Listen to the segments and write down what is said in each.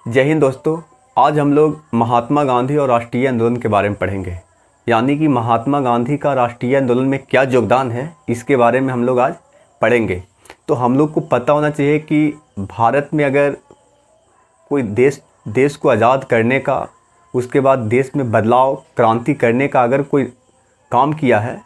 जय हिंद दोस्तों। आज हम लोग महात्मा गांधी और राष्ट्रीय आंदोलन के बारे में पढ़ेंगे। यानी कि महात्मा गांधी का राष्ट्रीय आंदोलन में क्या योगदान है, इसके बारे में हम लोग आज पढ़ेंगे। तो हम लोग को पता होना चाहिए कि भारत में अगर कोई देश को आज़ाद करने का, उसके बाद देश में बदलाव क्रांति करने का अगर कोई काम किया है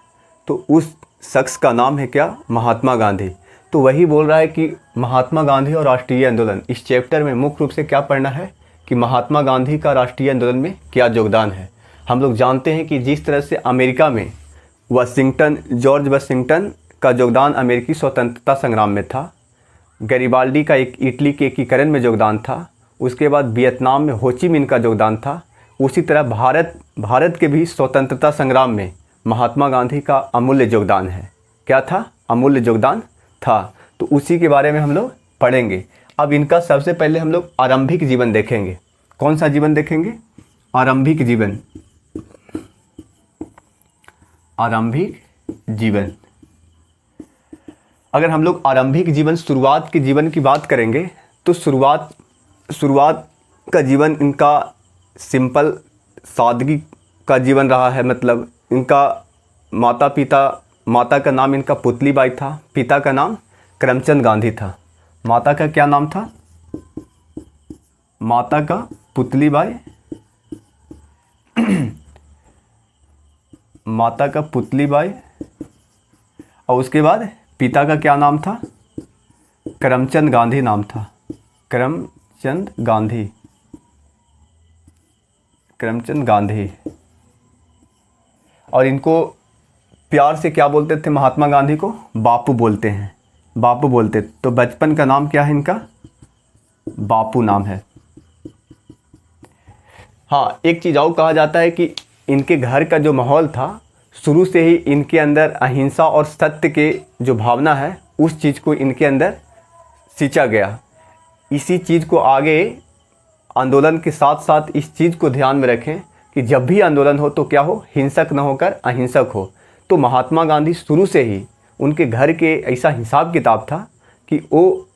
तो उस शख्स का नाम है क्या? महात्मा गांधी। तो वही बोल रहा है कि महात्मा गांधी और राष्ट्रीय आंदोलन, इस चैप्टर में मुख्य रूप से क्या पढ़ना है कि महात्मा गांधी का राष्ट्रीय आंदोलन में क्या योगदान है। हम लोग जानते हैं कि जिस तरह से अमेरिका में जॉर्ज वाशिंगटन का योगदान अमेरिकी स्वतंत्रता संग्राम में था, गैरिबाल्डी का एक इटली के एकीकरण में योगदान था, उसके बाद वियतनाम में हो ची मिन्ह का योगदान था, उसी तरह भारत के भी स्वतंत्रता संग्राम में महात्मा गांधी का अमूल्य योगदान है। क्या था? अमूल्य योगदान था। तो उसी के बारे में हम लोग पढ़ेंगे। अब इनका सबसे पहले हम लोग आरंभिक जीवन देखेंगे। कौन सा जीवन देखेंगे? आरंभिक जीवन। आरंभिक जीवन। अगर हम लोग आरंभिक जीवन, शुरुआत के जीवन की बात करेंगे तो शुरुआत का जीवन इनका सिंपल सादगी का जीवन रहा है। मतलब इनका माता का नाम इनका पुतलीबाई था, पिता का नाम करमचंद गांधी था। माता का क्या नाम था? माता का पुतलीबाई माता का पुतलीबाई, और उसके बाद पिता का क्या नाम था? करमचंद गांधी नाम था। करमचंद गांधी। और इनको प्यार से क्या बोलते थे? महात्मा गांधी को बापू बोलते हैं। बापू बोलते। तो बचपन का नाम क्या है इनका? बापू नाम है। हाँ, एक चीज़ और कहा जाता है कि इनके घर का जो माहौल था, शुरू से ही इनके अंदर अहिंसा और सत्य के जो भावना है, उस चीज़ को इनके अंदर सींचा गया। इसी चीज़ को आगे आंदोलन के साथ साथ इस चीज़ को ध्यान में रखें कि जब भी आंदोलन हो तो क्या हो? हिंसक न होकर अहिंसक हो। तो महात्मा गांधी शुरू से ही, उनके घर के ऐसा हिसाब किताब था कि वो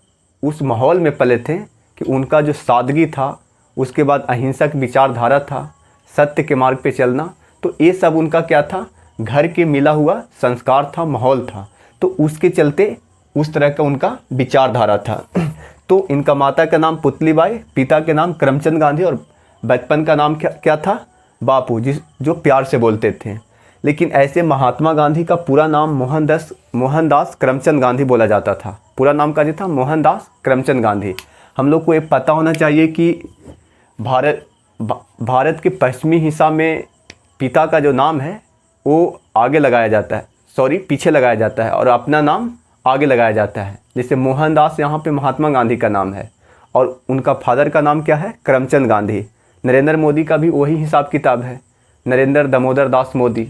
उस माहौल में पले थे कि उनका जो सादगी था, उसके बाद अहिंसक विचारधारा था, सत्य के मार्ग पे चलना, तो ये सब उनका क्या था? घर के मिला हुआ संस्कार था, माहौल था। तो उसके चलते उस तरह का उनका विचारधारा था। तो इनका माता का नाम पुतलीबाई, पिता के नाम करमचंद गांधी, और बचपन का नाम क्या था? बापू, जो प्यार से बोलते थे। लेकिन ऐसे महात्मा गांधी का पूरा नाम मोहनदास करमचंद गांधी बोला जाता था। पूरा नाम का जो था मोहनदास करमचंद गांधी। हम लोग को ये पता होना चाहिए कि भारत के पश्चिमी हिस्सा में पिता का जो नाम है वो आगे लगाया जाता है, पीछे लगाया जाता है, और अपना नाम आगे लगाया जाता है। जैसे मोहनदास यहाँ पे महात्मा गांधी का नाम है, और उनका फादर का नाम क्या है? करमचंद गांधी। नरेंद्र मोदी का भी वही हिसाब किताब है, नरेंद्र दामोदर दास मोदी।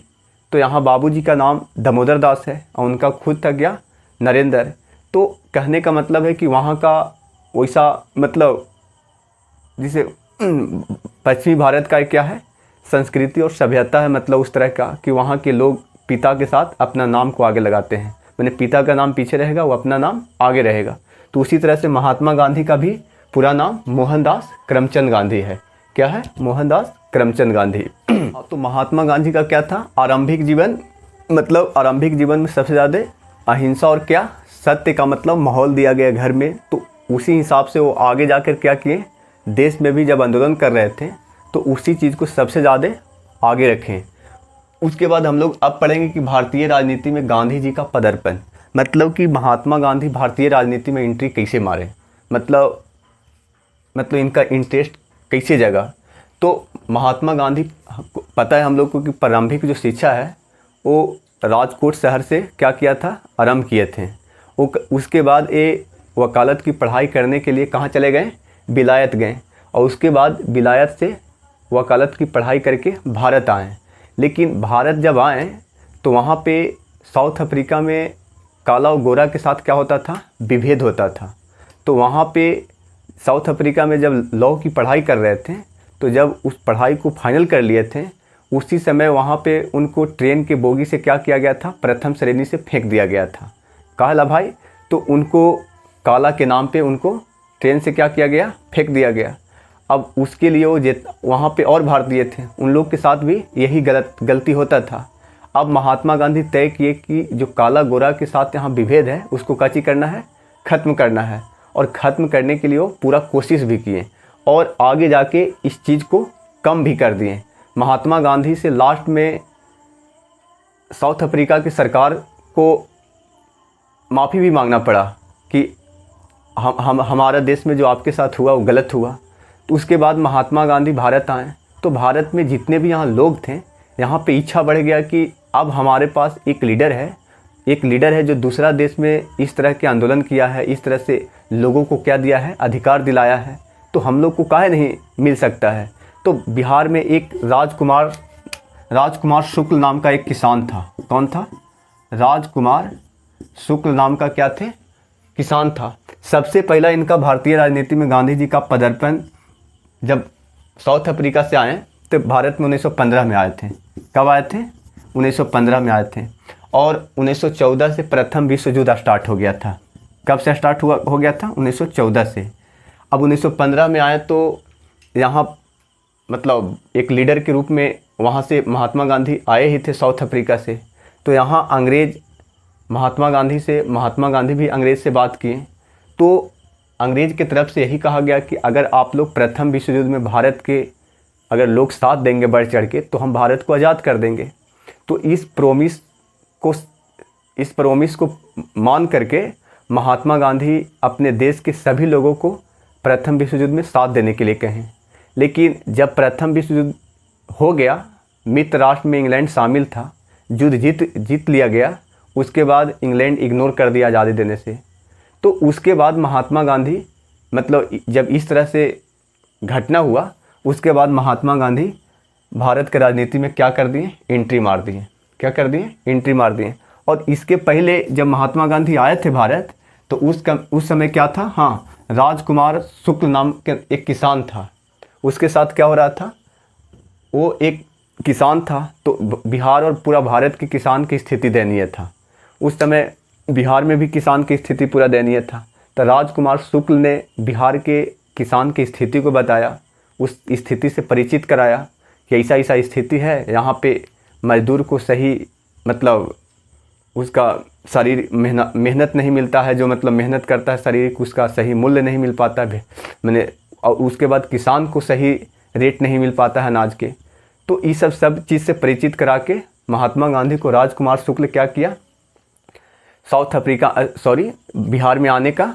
तो यहाँ बाबूजी का नाम दामोदर दास है और उनका खुद था क्या? नरेंद्र। तो कहने का मतलब है कि वहाँ का वैसा, मतलब जिसे पश्चिमी भारत का क्या है? संस्कृति और सभ्यता है। मतलब उस तरह का कि वहाँ के लोग पिता के साथ अपना नाम को आगे लगाते हैं। मैंने पिता का नाम पीछे रहेगा, वो अपना नाम आगे रहेगा। तो उसी तरह से महात्मा गांधी का भी पूरा नाम मोहनदास करमचंद गांधी है। क्या है? मोहनदास करमचंद गांधी। तो महात्मा गांधी का क्या था? आरंभिक जीवन। मतलब आरंभिक जीवन में सबसे ज़्यादा अहिंसा और क्या? सत्य का मतलब माहौल दिया गया घर में। तो उसी हिसाब से वो आगे जाकर क्या किए? देश में भी जब आंदोलन कर रहे थे तो उसी चीज़ को सबसे ज़्यादा आगे रखें। उसके बाद हम लोग अब पढ़ेंगे कि भारतीय राजनीति में गांधी जी का पदार्पण। मतलब कि महात्मा गांधी भारतीय राजनीति में एंट्री कैसे मारे, मतलब इनका इंटरेस्ट कैसे जगा। तो महात्मा गांधी, पता है हम लोग को कि प्रारंभिक जो शिक्षा है वो राजकोट शहर से क्या किया था? आरंभ किए थे। उसके बाद ये वकालत की पढ़ाई करने के लिए कहाँ चले गए? विलायत गए, और उसके बाद विलायत से वकालत की पढ़ाई करके भारत आए। लेकिन भारत जब आए तो वहाँ पे साउथ अफ्रीका में काला और गोरा के साथ क्या होता था? विभेद होता था। तो वहाँ पे साउथ अफ्रीका में जब लॉ की पढ़ाई कर रहे थे, तो जब उस पढ़ाई को फाइनल कर लिए थे, उसी समय वहाँ पे उनको ट्रेन के बोगी से क्या किया गया था? प्रथम श्रेणी से फेंक दिया गया था। काला भाई, तो उनको काला के नाम पे उनको ट्रेन से क्या किया गया? फेंक दिया गया। अब उसके लिए वो वहाँ पे और भारतीय थे, उन लोग के साथ भी यही गलती होता था। अब महात्मा गांधी तय किए कि जो काला गोरा के साथ यहाँ विभेद है उसको काची करना है, ख़त्म करना है। और ख़त्म करने के लिए वो पूरा कोशिश भी किए और आगे जाके इस चीज़ को कम भी कर दिए। महात्मा गांधी से लास्ट में साउथ अफ्रीका की सरकार को माफ़ी भी मांगना पड़ा कि हमारा देश में जो आपके साथ हुआ वो गलत हुआ। तो उसके बाद महात्मा गांधी भारत आए, तो भारत में जितने भी यहाँ लोग थे, यहाँ पे इच्छा बढ़ गया कि अब हमारे पास एक लीडर है जो दूसरा देश में इस तरह के आंदोलन किया है, इस तरह से लोगों को क्या दिया है, अधिकार दिलाया है, तो हम लोग को काहे नहीं मिल सकता है। तो बिहार में एक राजकुमार शुक्ल नाम का एक किसान था। कौन था? राजकुमार शुक्ल नाम का क्या थे? किसान था। सबसे पहला इनका भारतीय राजनीति में गांधी जी का पदार्पण जब साउथ अफ्रीका से आए तो भारत में 1915 में आए थे। कब आए थे? 1915 में आए थे। और 1914 से प्रथम विश्व युद्ध स्टार्ट हो गया था। कब से स्टार्ट हो गया था? 1914 से। अब 1915 में आए तो यहाँ मतलब एक लीडर के रूप में वहाँ से महात्मा गांधी आए ही थे साउथ अफ्रीका से। तो यहाँ अंग्रेज़ महात्मा गांधी भी अंग्रेज़ से बात किए। तो अंग्रेज़ की तरफ से यही कहा गया कि अगर आप लोग प्रथम विश्व युद्ध में भारत के अगर लोग साथ देंगे बढ़ चढ़ के, तो हम भारत को आज़ाद कर देंगे। तो इस प्रोमिस को मान करके महात्मा गांधी अपने देश के सभी लोगों को प्रथम विश्व युद्ध में साथ देने के लिए कहें। लेकिन जब प्रथम विश्व युद्ध हो गया, मित्र राष्ट्र में इंग्लैंड शामिल था, युद्ध जीत लिया गया, उसके बाद इंग्लैंड इग्नोर कर दिया आज़ादी देने से। तो उसके बाद महात्मा गांधी मतलब जब इस तरह से घटना हुआ, उसके बाद महात्मा गांधी भारत के राजनीति में क्या कर दिए? एंट्री मार दिए। क्या कर दिए? एंट्री मार दिए। और इसके पहले जब महात्मा गांधी आए थे भारत, तो उस समय क्या था? हाँ, राजकुमार शुक्ल नाम के एक किसान था। उसके साथ क्या हो रहा था? वो एक किसान था, तो बिहार और पूरा भारत के किसान की स्थिति दयनीय था। उस समय बिहार में भी किसान की स्थिति पूरा दयनीय था। तो राजकुमार शुक्ल ने बिहार के किसान की स्थिति को बताया, उस स्थिति से परिचित कराया कि ऐसा स्थिति है, यहाँ पे मजदूर को सही मतलब उसका शारीरिक मेहनत नहीं मिलता है, जो मतलब मेहनत करता है शारीरिक उसका सही मूल्य नहीं मिल पाता है, और उसके बाद किसान को सही रेट नहीं मिल पाता है अनाज के। तो ये सब चीज़ से परिचित करा के महात्मा गांधी को राजकुमार शुक्ल क्या किया? बिहार में आने का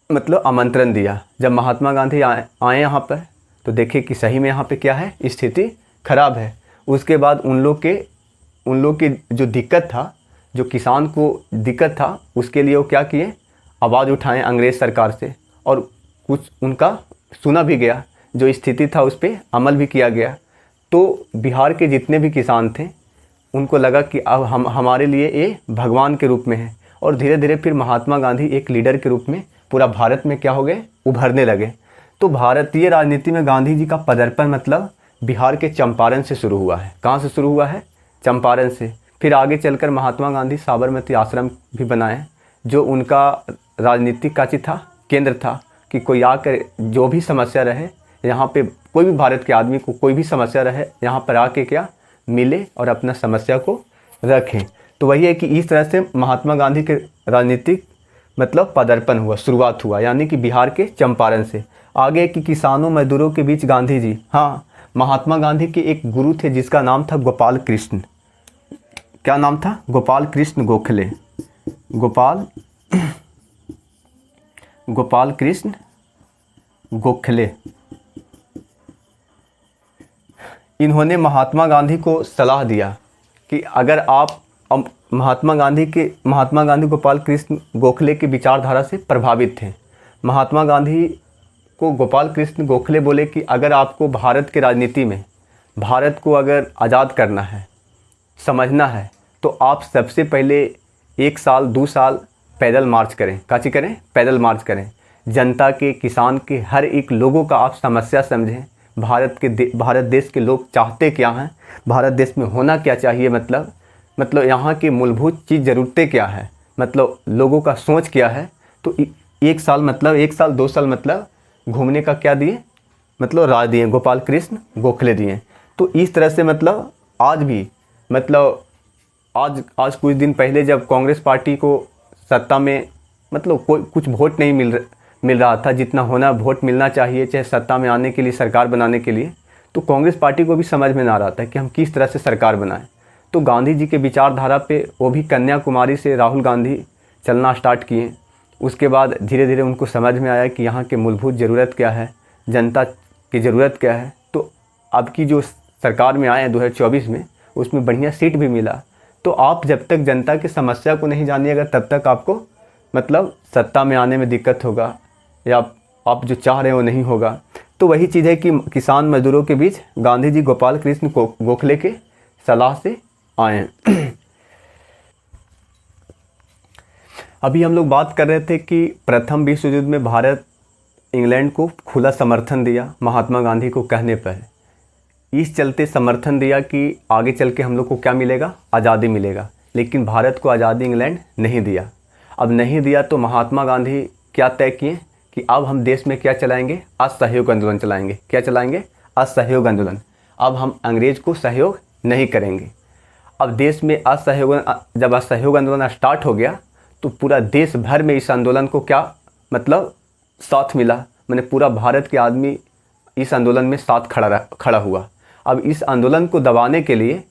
मतलब आमंत्रण दिया। जब महात्मा गांधी आए यहाँ पर, तो देखे कि सही में यहाँ पे क्या है, स्थिति खराब है। उसके बाद उन लोग के जो दिक्कत था, जो किसान को दिक्कत था, उसके लिए वो क्या किए? आवाज़ उठाएं अंग्रेज़ सरकार से, और कुछ उनका सुना भी गया, जो स्थिति था उस पर अमल भी किया गया। तो बिहार के जितने भी किसान थे, उनको लगा कि अब हमारे लिए ये भगवान के रूप में है। और धीरे धीरे फिर महात्मा गांधी एक लीडर के रूप में पूरा भारत में क्या हो गए? उभरने लगे। तो भारतीय राजनीति में गांधी जी का पदार्पण मतलब बिहार के चंपारण से शुरू हुआ है। कहाँ से शुरू हुआ है? चंपारण से। फिर आगे चलकर महात्मा गांधी साबरमती आश्रम भी बनाए, जो उनका राजनीतिक काची था, केंद्र था, कि कोई आकर जो भी समस्या रहे यहाँ पे, कोई भी भारत के आदमी को कोई भी समस्या रहे, यहाँ पर आके क्या मिले और अपना समस्या को रखें। तो वही है कि इस तरह से महात्मा गांधी के राजनीतिक मतलब पदार्पण हुआ, शुरुआत हुआ, यानी कि बिहार के चंपारण से। आगे कि किसानों मजदूरों के बीच गांधी जी, हाँ, महात्मा गांधी के एक गुरु थे जिसका नाम था गोपाल कृष्ण। क्या नाम था? गोपाल कृष्ण गोखले। गोपाल कृष्ण गोखले। इन्होंने महात्मा गांधी को सलाह दिया कि अगर आप महात्मा गांधी गोपाल कृष्ण गोखले की विचारधारा से प्रभावित थे। महात्मा गांधी को गोपाल कृष्ण गोखले बोले कि अगर आपको भारत के राजनीति में भारत को अगर आज़ाद करना है, समझना है, तो आप सबसे पहले 1 साल 2 साल पैदल मार्च करें। काची करें? पैदल मार्च करें। जनता के, किसान के, हर एक लोगों का आप समस्या समझें। भारत देश के लोग चाहते क्या हैं, भारत देश में होना क्या चाहिए, मतलब यहाँ की मूलभूत चीज़ ज़रूरतें क्या है, मतलब लोगों का सोच क्या है। तो 1 साल 2 साल मतलब घूमने का क्या दिए, मतलब राज दिए, गोपाल कृष्ण गोखले दिए। तो इस तरह से मतलब आज भी मतलब आज कुछ दिन पहले जब कांग्रेस पार्टी को सत्ता में मतलब कोई कुछ वोट नहीं मिल रहा था जितना होना वोट मिलना चाहिए, चाहे सत्ता में आने के लिए, सरकार बनाने के लिए, तो कांग्रेस पार्टी को भी समझ में ना आ रहा था कि हम किस तरह से सरकार बनाएं। तो गांधी जी के विचारधारा पे वो भी कन्याकुमारी से राहुल गांधी चलना स्टार्ट किए। उसके बाद धीरे धीरे उनको समझ में आया कि यहाँ के मूलभूत ज़रूरत क्या है, जनता की ज़रूरत क्या है। तो अब की जो सरकार में आए हैं 2024 में, उसमें बढ़िया सीट भी मिला। तो आप जब तक जनता की समस्या को नहीं जानिएगा तब तक आपको मतलब सत्ता में आने में दिक्कत होगा, या आप जो चाह रहे हो नहीं होगा। तो वही चीज़ है कि किसान मजदूरों के बीच गांधी जी गोपाल कृष्ण गोखले के सलाह से आए हैं। अभी हम लोग बात कर रहे थे कि प्रथम विश्व युद्ध में भारत इंग्लैंड को खुला समर्थन दिया महात्मा गांधी को कहने पर। इस चलते समर्थन दिया कि आगे चल के हम लोग को क्या मिलेगा, आज़ादी मिलेगा। लेकिन भारत को आज़ादी इंग्लैंड नहीं दिया। अब नहीं दिया तो महात्मा गांधी क्या तय किए कि अब हम देश में क्या चलाएंगे, असहयोग आंदोलन चलाएंगे। क्या चलाएंगे, असहयोग आंदोलन। अब हम अंग्रेज को सहयोग नहीं करेंगे। अब देश में जब असहयोग आंदोलन स्टार्ट हो गया तो पूरा देश भर में इस आंदोलन को क्या मतलब साथ मिला, मैंने पूरा भारत के आदमी इस आंदोलन में साथ खड़ा हुआ। अब इस आंदोलन को दबाने के लिए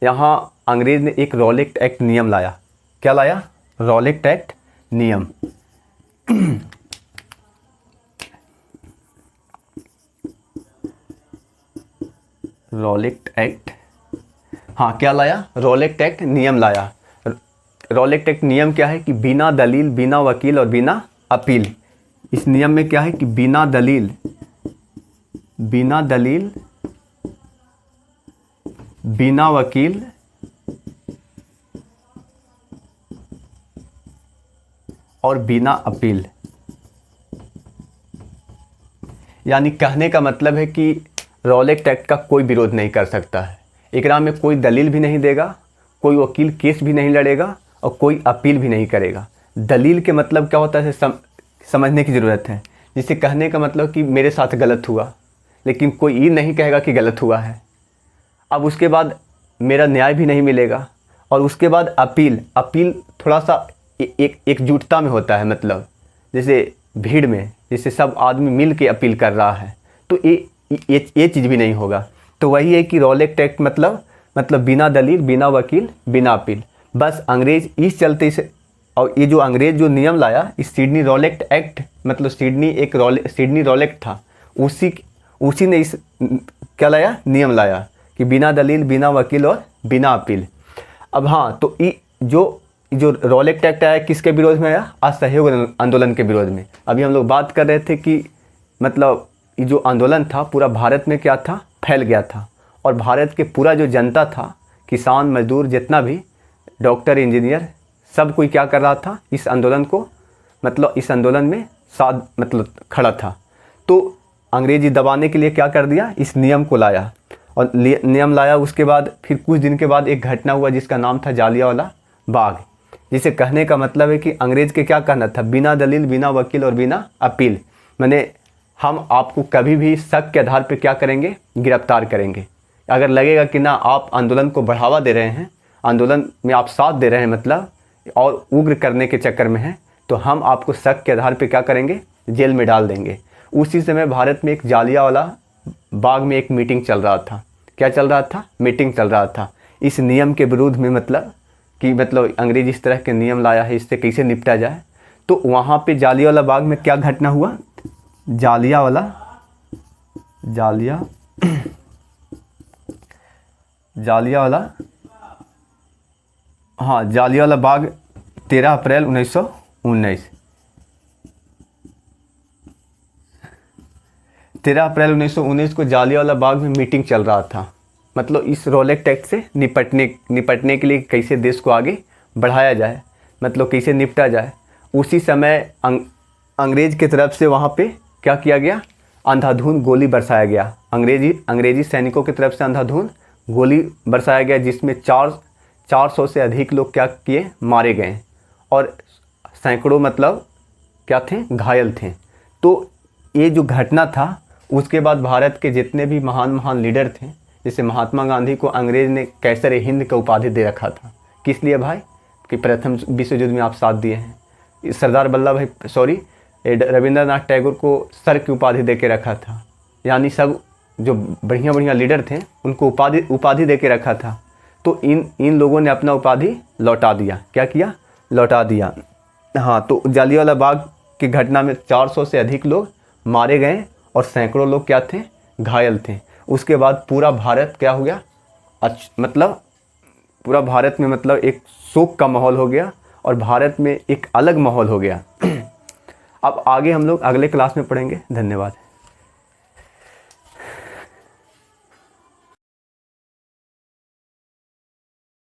यहाँ अंग्रेज ने एक रॉलेट एक्ट नियम लाया। क्या लाया, रॉलेट एक्ट नियम। रॉलेट एक्ट, हाँ क्या लाया, रॉलेट एक्ट नियम लाया। रॉलेट एक्ट नियम क्या है कि बिना दलील, बिना वकील और बिना अपील। इस नियम में क्या है कि बिना दलील, बिना वकील और बिना अपील। यानी कहने का मतलब है कि रॉलेट एक्ट का कोई विरोध नहीं कर सकता है। एकरा में कोई दलील भी नहीं देगा, कोई वकील केस भी नहीं लड़ेगा और कोई अपील भी नहीं करेगा। दलील के मतलब क्या होता है समझने की ज़रूरत है। जिसे कहने का मतलब कि मेरे साथ गलत हुआ, लेकिन कोई ये नहीं कहेगा कि गलत हुआ है। अब उसके बाद मेरा न्याय भी नहीं मिलेगा। और उसके बाद अपील थोड़ा सा एकजुटता में होता है, मतलब जैसे भीड़ में जैसे सब आदमी मिल के अपील कर रहा है, तो ये चीज़ भी नहीं होगा। तो वही है कि रॉलेट एक्ट मतलब बिना दलील, बिना वकील, बिना अपील। बस अंग्रेज इस चलते इसे, और ये जो अंग्रेज जो नियम लाया इस सिडनी रॉलेट एक्ट, मतलब सिडनी रॉलेट था, उसी ने इस क्या लाया, नियम लाया कि बिना दलील, बिना वकील और बिना अपील। अब हाँ, तो जो रॉलेट एक्ट आया किसके विरोध में आया, असहयोग आंदोलन के विरोध में। अभी हम लोग बात कर रहे थे कि मतलब ये जो आंदोलन था पूरा भारत में क्या था, फैल गया था। और भारत के पूरा जो जनता था, किसान मजदूर जितना भी, डॉक्टर इंजीनियर, सब कोई क्या कर रहा था, इस आंदोलन को मतलब इस आंदोलन में साथ मतलब खड़ा था। तो अंग्रेजी दबाने के लिए क्या कर दिया, इस नियम को लाया। और नियम लाया, उसके बाद फिर कुछ दिन के बाद एक घटना हुआ जिसका नाम था जालियांवाला बाग। जिसे कहने का मतलब है कि अंग्रेज के क्या कहना था, बिना दलील, बिना वकील और बिना अपील, मैंने हम आपको कभी भी शक के आधार पर क्या करेंगे, गिरफ्तार करेंगे। अगर लगेगा कि ना आप आंदोलन को बढ़ावा दे रहे हैं, आंदोलन में आप साथ दे रहे हैं मतलब और उग्र करने के चक्कर में हैं, तो हम आपको शक के आधार पर क्या करेंगे, जेल में डाल देंगे। उसी समय भारत में एक जालियांवाला बाग में एक मीटिंग चल रहा था। क्या चल रहा था, मीटिंग चल रहा था इस नियम के विरोध में, मतलब कि मतलब अंग्रेज इस तरह के नियम लाया है, इससे कैसे निपटा जाए। तो वहाँ पे जालियांवाला बाग में क्या घटना हुआ, जालियांवाला बाग 13 अप्रैल 1919 13 अप्रैल 1919 को जालियांवाला बाग में मीटिंग चल रहा था। मतलब इस रॉलेट एक्ट से निपटने के लिए कैसे देश को आगे बढ़ाया जाए, मतलब कैसे निपटा जाए। उसी समय अंग्रेज की तरफ से वहाँ पे क्या किया गया, अंधाधुंध गोली बरसाया गया। अंग्रेजी सैनिकों की तरफ से अंधाधुंध गोली बरसाया गया, जिसमें 400 से अधिक लोग क्या किए, मारे गए और सैकड़ों मतलब क्या थे, घायल थे। तो ये जो घटना था उसके बाद भारत के जितने भी महान महान लीडर थे, जैसे महात्मा गांधी को अंग्रेज़ ने कैसर हिंद का उपाधि दे रखा था। किस लिए भाई? कि प्रथम विश्व युद्ध में आप साथ दिए हैं। सरदार रविंद्रनाथ टैगोर को सर की उपाधि दे के रखा था। यानी सब जो बढ़िया बढ़िया लीडर थे उनको उपाधि दे के रखा था। तो इन लोगों ने अपना उपाधि लौटा दिया। क्या किया? लौटा दिया। हाँ, तो जालियांवाला बाग की घटना में 400 से अधिक लोग मारे गए और सैकड़ों लोग क्या थे? घायल थे। उसके बाद पूरा भारत क्या हो गया? मतलब पूरा भारत में मतलब एक शोक का माहौल हो गया और भारत में एक अलग माहौल हो गया। अब आगे हम लोग अगले क्लास में पढ़ेंगे। धन्यवाद।